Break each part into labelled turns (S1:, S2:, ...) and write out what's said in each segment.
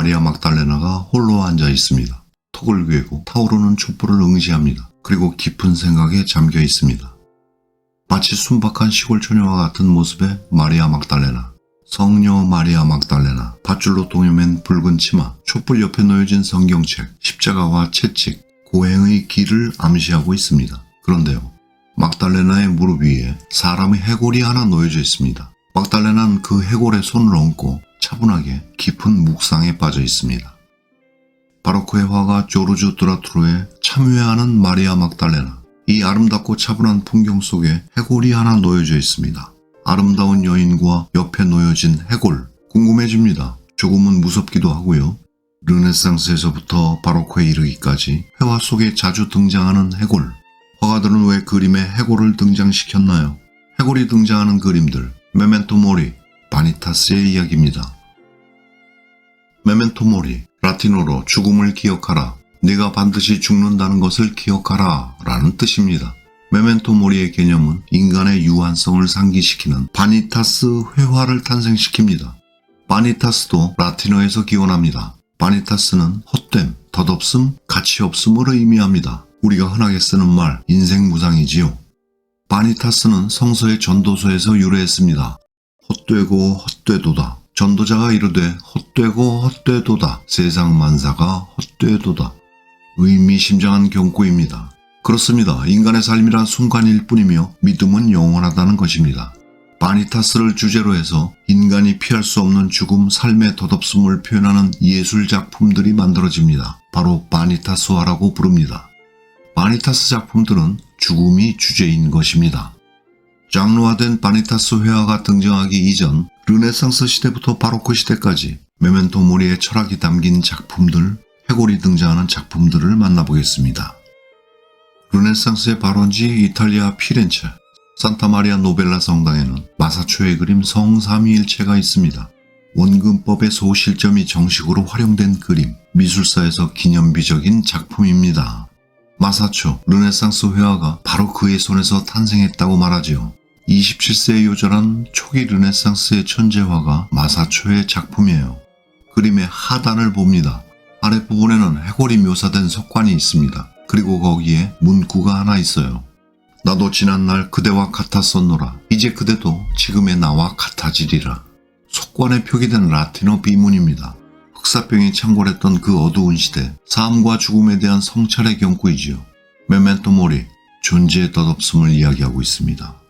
S1: 마리아 막달레나가 홀로 앉아 있습니다. 턱을 괴고 타오르는 촛불을 응시합니다. 그리고 깊은 생각에 잠겨 있습니다. 마치 순박한 시골 처녀와 같은 모습의 마리아 막달레나. 성녀 마리아 막달레나, 밧줄로 동여맨 붉은 치마, 촛불 옆에 놓여진 성경책, 십자가와 채찍, 고행의 길을 암시하고 있습니다. 그런데요, 막달레나의 무릎 위에 사람의 해골이 하나 놓여져 있습니다. 막달레나는 그 해골에 손을 얹고 차분하게 깊은 묵상에 빠져 있습니다. 바로크의 화가 조르주 드라투로의 참회하는 마리아 막달레나. 이 아름답고 차분한 풍경 속에 해골이 하나 놓여져 있습니다. 아름다운 여인과 옆에 놓여진 해골, 궁금해집니다. 조금은 무섭기도 하고요. 르네상스에서부터 바로크에 이르기까지 회화 속에 자주 등장하는 해골. 화가들은 왜 그림에 해골을 등장시켰나요? 해골이 등장하는 그림들, 메멘토 모리, 바니타스의 이야기입니다. 메멘토 모리, 라틴어로 죽음을 기억하라, 네가 반드시 죽는다는 것을 기억하라 라는 뜻입니다. 메멘토 모리의 개념은 인간의 유한성을 상기시키는 바니타스 회화를 탄생시킵니다. 바니타스도 라틴어에서 기원합니다. 바니타스는 헛됨, 덧없음, 가치없음을 의미합니다. 우리가 흔하게 쓰는 말, 인생무상이지요. 바니타스는 성서의 전도서에서 유래했습니다. 헛되고 헛되도다. 전도자가 이르되 헛되고 헛되도다. 세상 만사가 헛되도다. 의미심장한 경고입니다. 그렇습니다. 인간의 삶이란 순간일 뿐이며 믿음은 영원하다는 것입니다. 바니타스를 주제로 해서 인간이 피할 수 없는 죽음, 삶의 덧없음을 표현하는 예술 작품들이 만들어집니다. 바로 바니타스화라고 부릅니다. 바니타스 작품들은 죽음이 주제인 것입니다. 장르화된 바니타스 회화가 등장하기 이전 르네상스 시대부터 바로크 시대까지 메멘토 모리의 철학이 담긴 작품들, 해골이 등장하는 작품들을 만나보겠습니다. 르네상스의 발원지 이탈리아 피렌체, 산타마리아 노벨라 성당에는 마사초의 그림 성삼위일체가 있습니다. 원근법의 소실점이 정식으로 활용된 그림, 미술사에서 기념비적인 작품입니다. 마사초, 르네상스 회화가 바로 그의 손에서 탄생했다고 말하지요. 27세에 요절한 초기 르네상스의 천재화가 마사초의 작품이에요. 그림의 하단을 봅니다. 아랫부분에는 해골이 묘사된 석관이 있습니다. 그리고 거기에 문구가 하나 있어요. 나도 지난날 그대와 같았었노라. 이제 그대도 지금의 나와 같아지리라. 석관에 표기된 라틴어 비문입니다. 흑사병이 창궐했던 그 어두운 시대, 삶과 죽음에 대한 성찰의 경고이지요. 메멘토 모리, 존재의 덧없음을 이야기하고 있습니다.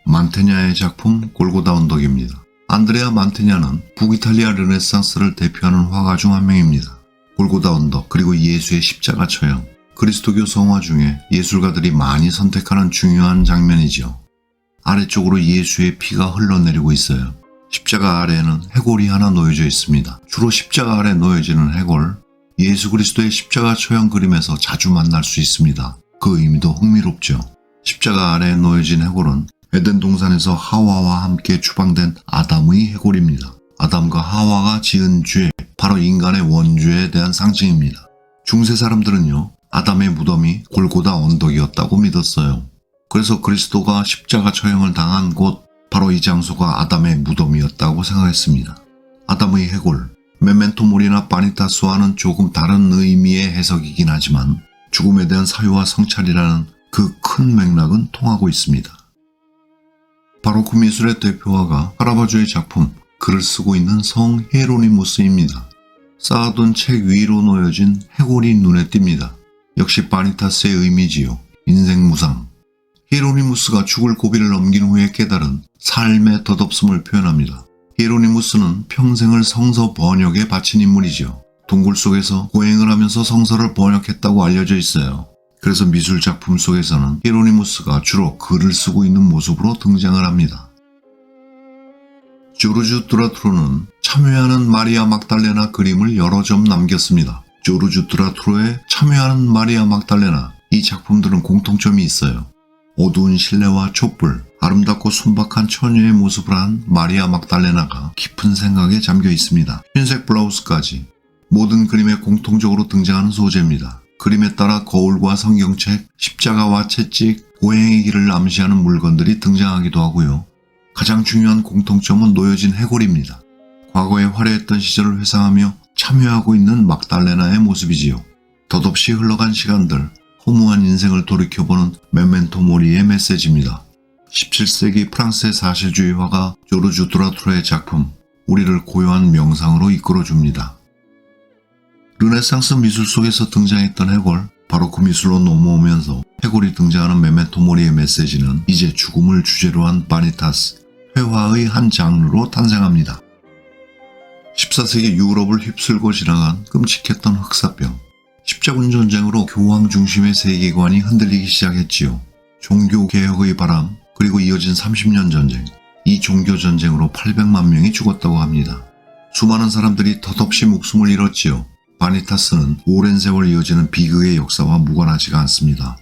S1: 만테냐의 작품 골고다 언덕입니다. 안드레아 만테냐는 북이탈리아 르네상스를 대표하는 화가 중 한 명입니다. 골고다 언덕, 그리고 예수의 십자가 처형, 그리스도교 성화 중에 예술가들이 많이 선택하는 중요한 장면이죠. 아래쪽으로 예수의 피가 흘러내리고 있어요. 십자가 아래에는 해골이 하나 놓여져 있습니다. 주로 십자가 아래 놓여지는 해골, 예수 그리스도의 십자가 처형 그림에서 자주 만날 수 있습니다. 그 의미도 흥미롭죠. 십자가 아래에 놓여진 해골은 에덴 동산에서 하와와 함께 추방된 아담의 해골입니다. 아담과 하와가 지은 죄, 바로 인간의 원죄에 대한 상징입니다. 중세 사람들은요, 아담의 무덤이 골고다 언덕이었다고 믿었어요. 그래서 그리스도가 십자가 처형을 당한 곳, 바로 이 장소가 아담의 무덤이었다고 생각했습니다. 아담의 해골, 메멘토 모리나 바니타스와는 조금 다른 의미의 해석이긴 하지만 죽음에 대한 사유와 성찰이라는 그 큰 맥락은 통하고 있습니다. 바로크 미술의 대표화가 카라바조의 작품, 글을 쓰고 있는 성 헤로니무스입니다. 쌓아둔 책 위로 놓여진 해골이 눈에 띕니다. 역시 바니타스의 의미지요. 인생무상. 히에로니무스가 죽을 고비를 넘긴 후에 깨달은 삶의 덧없음을 표현합니다. 히에로니무스는 평생을 성서 번역에 바친 인물이죠. 동굴 속에서 고행을 하면서 성서를 번역했다고 알려져 있어요. 그래서 미술 작품 속에서는 히에로니무스가 주로 글을 쓰고 있는 모습으로 등장을 합니다. 조르주 드라투로는 참회하는 마리아 막달레나 그림을 여러 점 남겼습니다. 조르주 드라투로의 참회하는 마리아 막달레나, 이 작품들은 공통점이 있어요. 어두운 실내와 촛불, 아름답고 순박한 처녀의 모습을 한 마리아 막달레나가 깊은 생각에 잠겨 있습니다. 흰색 블라우스까지 모든 그림에 공통적으로 등장하는 소재입니다. 그림에 따라 거울과 성경책, 십자가와 채찍, 고행의 길을 암시하는 물건들이 등장하기도 하고요. 가장 중요한 공통점은 놓여진 해골입니다. 과거에 화려했던 시절을 회상하며 참여하고 있는 막달레나의 모습이지요. 덧없이 흘러간 시간들, 허무한 인생을 돌이켜보는 메멘토 모리의 메시지입니다. 17세기 프랑스의 사실주의 화가 조르주 드라투르의 작품 우리를 고요한 명상으로 이끌어줍니다. 르네상스 미술 속에서 등장했던 해골, 바로 그 미술로 넘어오면서 해골이 등장하는 메멘토 모리의 메시지는 이제 죽음을 주제로 한 바니타스, 회화의 한 장르로 탄생합니다. 14세기 유럽을 휩쓸고 지나간 끔찍했던 흑사병, 십자군 전쟁으로 교황 중심의 세계관이 흔들리기 시작했지요. 종교개혁의 바람, 그리고 이어진 30년 전쟁, 이 종교전쟁으로 800만 명이 죽었다고 합니다. 수많은 사람들이 덧없이 목숨을 잃었지요. 바니타스는 오랜 세월 이어지는 비극의 역사와 무관하지가 않습니다.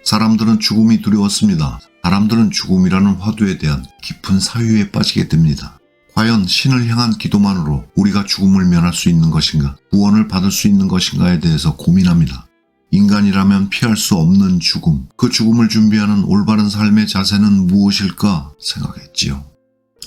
S1: 사람들은 죽음이 두려웠습니다. 사람들은 죽음이라는 화두에 대한 깊은 사유에 빠지게 됩니다. 과연 신을 향한 기도만으로 우리가 죽음을 면할 수 있는 것인가, 구원을 받을 수 있는 것인가에 대해서 고민합니다. 인간이라면 피할 수 없는 죽음, 그 죽음을 준비하는 올바른 삶의 자세는 무엇일까 생각했지요.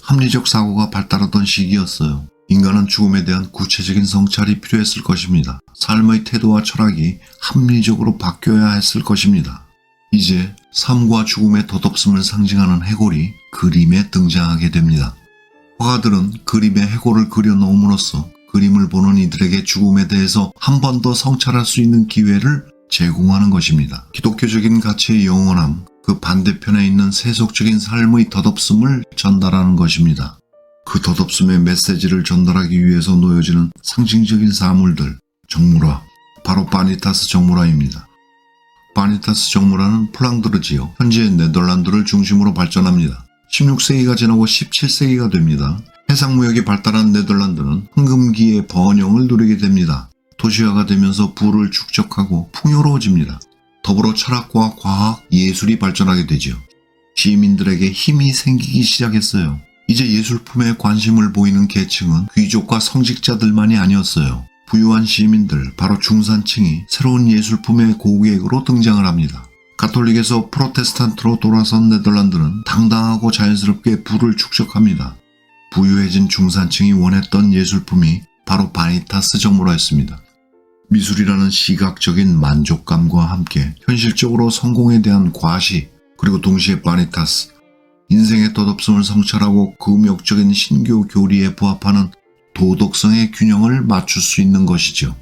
S1: 합리적 사고가 발달하던 시기였어요. 인간은 죽음에 대한 구체적인 성찰이 필요했을 것입니다. 삶의 태도와 철학이 합리적으로 바뀌어야 했을 것입니다. 이제 삶과 죽음의 덧없음을 상징하는 해골이 그림에 등장하게 됩니다. 화가들은 그림에 해골을 그려놓음으로써 그림을 보는 이들에게 죽음에 대해서 한 번 더 성찰할 수 있는 기회를 제공하는 것입니다. 기독교적인 가치의 영원함, 그 반대편에 있는 세속적인 삶의 덧없음을 전달하는 것입니다. 그 덧없음의 메시지를 전달하기 위해서 놓여지는 상징적인 사물들, 정물화, 바로 바니타스 정물화입니다. 바니타스 정물화는 플랑드르 지역, 현재 네덜란드를 중심으로 발전합니다. 16세기가 지나고 17세기가 됩니다. 해상무역이 발달한 네덜란드는 황금기의 번영을 누리게 됩니다. 도시화가 되면서 부를 축적하고 풍요로워집니다. 더불어 철학과 과학, 예술이 발전하게 되죠. 시민들에게 힘이 생기기 시작했어요. 이제 예술품에 관심을 보이는 계층은 귀족과 성직자들만이 아니었어요. 부유한 시민들, 바로 중산층이 새로운 예술품의 고객으로 등장을 합니다. 가톨릭에서 프로테스탄트로 돌아선 네덜란드는 당당하고 자연스럽게 부를 축적합니다. 부유해진 중산층이 원했던 예술품이 바로 바니타스 정물화였습니다. 미술이라는 시각적인 만족감과 함께 현실적으로 성공에 대한 과시, 그리고 동시에 바니타스, 인생의 덧없음을 성찰하고 금욕적인 신교 교리에 부합하는 도덕성의 균형을 맞출 수 있는 것이죠.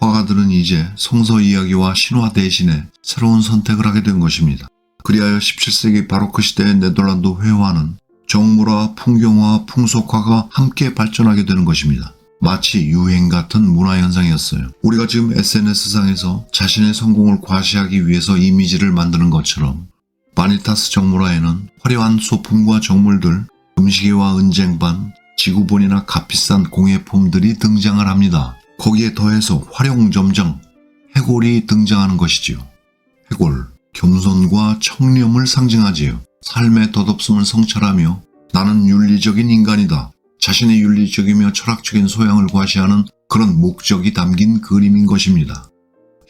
S1: 화가들은 이제 성서 이야기와 신화 대신에 새로운 선택을 하게 된 것입니다. 그리하여 17세기 바로크 시대의 네덜란드 회화는 정물화, 풍경화, 풍속화가 함께 발전하게 되는 것입니다. 마치 유행 같은 문화현상이었어요. 우리가 지금 SNS상에서 자신의 성공을 과시하기 위해서 이미지를 만드는 것처럼 바니타스 정물화에는 화려한 소품과 정물들, 금시계와 은쟁반, 지구본이나 값비싼 공예품들이 등장을 합니다. 거기에 더해서 활용점정, 해골이 등장하는 것이지요. 해골, 겸손과 청렴을 상징하지요. 삶의 덧없음을 성찰하며 나는 윤리적인 인간이다. 자신의 윤리적이며 철학적인 소양을 과시하는 그런 목적이 담긴 그림인 것입니다.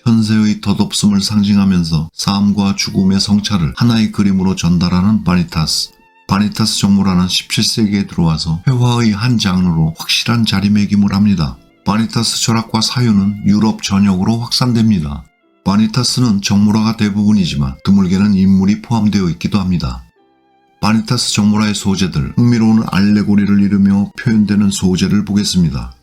S1: 현세의 덧없음을 상징하면서 삶과 죽음의 성찰을 하나의 그림으로 전달하는 바니타스. 바니타스 정물화는 17세기에 들어와서 회화의 한 장르로 확실한 자리매김을 합니다. 바니타스 철학과 사유는 유럽 전역으로 확산됩니다. 바니타스는 정물화가 대부분이지만 드물게는 인물이 포함되어 있기도 합니다. 바니타스 정물화의 소재들, 흥미로운 알레고리를 이루며 표현되는 소재를 보겠습니다.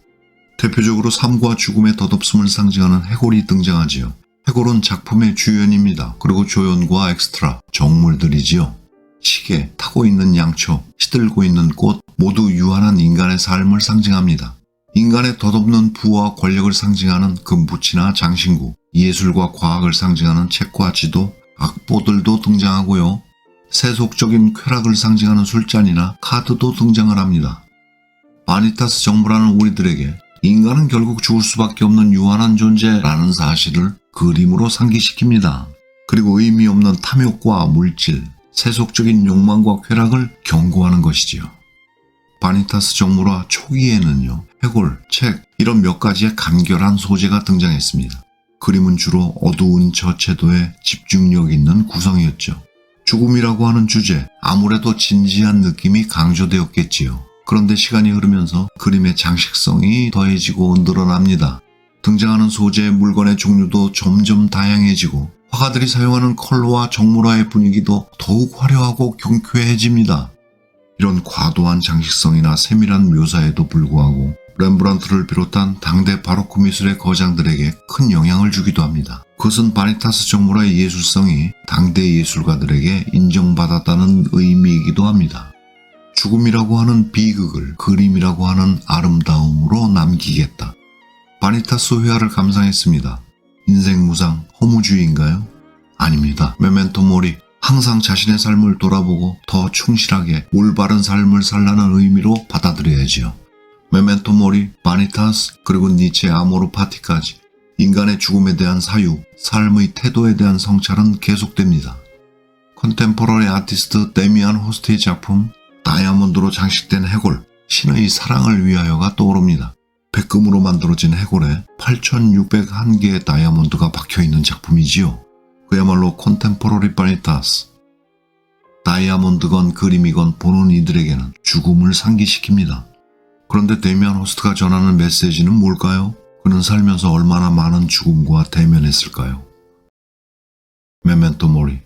S1: 대표적으로 삶과 죽음의 덧없음을 상징하는 해골이 등장하지요. 해골은 작품의 주연입니다. 그리고 조연과 엑스트라, 정물들이지요. 시계, 타고 있는 양초, 시들고 있는 꽃, 모두 유한한 인간의 삶을 상징합니다. 인간의 덧없는 부와 권력을 상징하는 금붙이나 장신구, 예술과 과학을 상징하는 책과 지도, 악보들도 등장하고요. 세속적인 쾌락을 상징하는 술잔이나 카드도 등장을 합니다. 바니타스 정물화는 우리들에게 인간은 결국 죽을 수밖에 없는 유한한 존재라는 사실을 그림으로 상기시킵니다. 그리고 의미 없는 탐욕과 물질, 세속적인 욕망과 쾌락을 경고하는 것이지요. 바니타스 정물화 초기에는요, 해골, 책 이런 몇 가지의 간결한 소재가 등장했습니다. 그림은 주로 어두운 저채도에 집중력 있는 구성이었죠. 죽음이라고 하는 주제, 아무래도 진지한 느낌이 강조되었겠지요. 그런데 시간이 흐르면서 그림의 장식성이 더해지고 늘어납니다. 등장하는 소재의 물건의 종류도 점점 다양해지고 화가들이 사용하는 컬러와 정물화의 분위기도 더욱 화려하고 경쾌해집니다. 이런 과도한 장식성이나 세밀한 묘사에도 불구하고 렘브란트를 비롯한 당대 바로크 미술의 거장들에게 큰 영향을 주기도 합니다. 그것은 바니타스 정물화의 예술성이 당대 예술가들에게 인정받았다는 의미이기도 합니다. 죽음이라고 하는 비극을 그림이라고 하는 아름다움으로 남기겠다. 바니타스 회화를 감상했습니다. 인생 무상, 허무주의인가요? 아닙니다. 메멘토 모리, 항상 자신의 삶을 돌아보고 더 충실하게 올바른 삶을 살라는 의미로 받아들여야지요. 메멘토 모리, 바니타스, 그리고 니체의 아모르 파티까지 인간의 죽음에 대한 사유, 삶의 태도에 대한 성찰은 계속됩니다. 컨템포러리 아티스트 데미안 호스트의 작품 다이아몬드로 장식된 해골, 신의 사랑을 위하여가 떠오릅니다. 백금으로 만들어진 해골에 8,601개의 다이아몬드가 박혀있는 작품이지요. 그야말로 콘템포러리 바니타스. 다이아몬드건 그림이건 보는 이들에게는 죽음을 상기시킵니다. 그런데 데미안 호스트가 전하는 메시지는 뭘까요? 그는 살면서 얼마나 많은 죽음과 대면했을까요? 메멘토 모리.